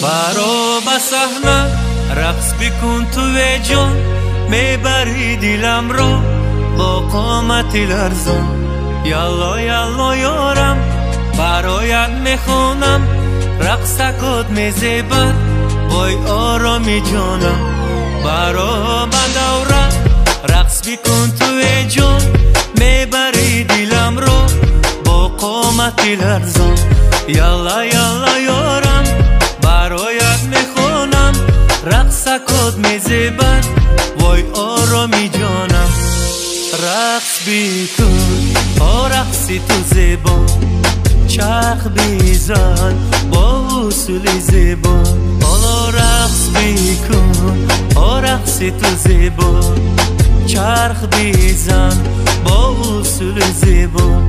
برو به صحنه رقص بکن تو جان، میبری دلم رو با قامت لرزان. یالا یالا یارم برایت میخونم، رقص کد میزیبر وای آرامی جانم. برو به دوره رقص بکن تو جان، میبری دلم رو با قامت لرزان. یالا یالا یارم برایت میخونم، رقص کد میزیبر وای آرامی جانم. رقص بکن رقصی تو زیبا، چرخ بیزن با اصول زیبا. حالا رقص بکن رقصی تو زیبا، چرخ بیزن با اصول زیبا.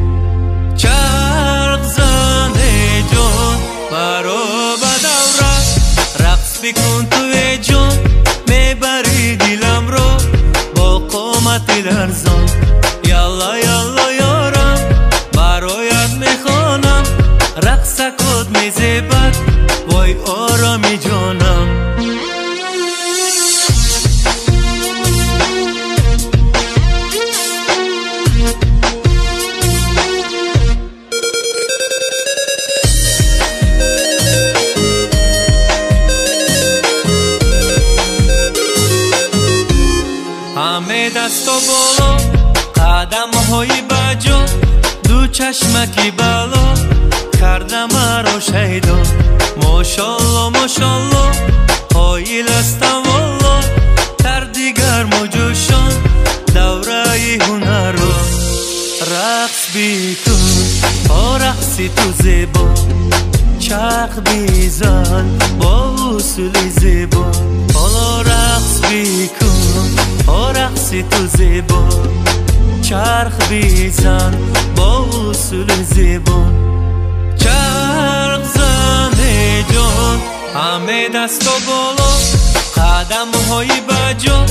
چرخ زن ای جان برو به دوره رقص بکن تو ای جان، میبری دلم رو با قامت لرزان. یالا یالا یارم برایت میخوانم، رقص کد میزیبر وای آرامی جانم. همه دست و بالا قدم های بجا، دو چشمکی بالا کرده مرا شیدا. ماشالله ماشالله قایل استم والله، در دیگر مجوشان دوره هنر رو. رقص بکن رقصی تو زیبا، چرخ بیزن با اصول زیبا. حالا رقص بکن رقصی تو زیبا، چرخ بیزن با اصول زیبا. چرخ زن ای جان همه دست و بالا، قدم های بجا،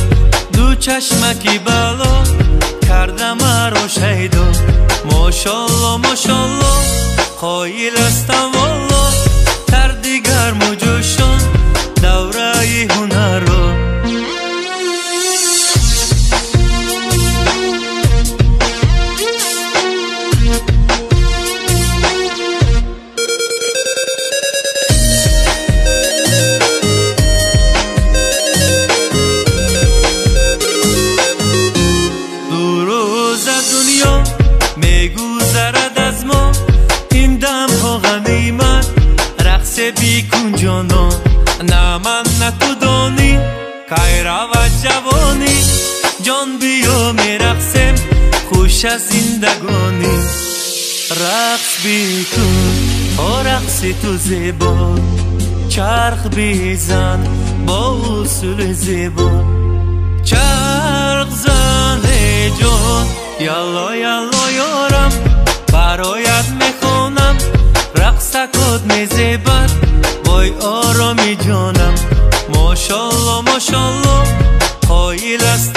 دو چشمکی بالا کرده مرا شیدا. ماشالله ماشالله قایل استم والله، در دیگر مجوشان دوره هنر رو. میگذرد از ما این دم ها غنیمت، رقص بیکن جانان نه من نه تو دانی. که رود جوانی جان بیا میرقصیم خوش از زندگانی. رقص بیکن رقصی تو زیبا، چرخ بیزن با اصول زیبا. چرخ زن ای جان یالا یالا یارم برایت میخونم، رقص کد میزیبر وای آرامی جانم. ماشالله ماشالله قایل است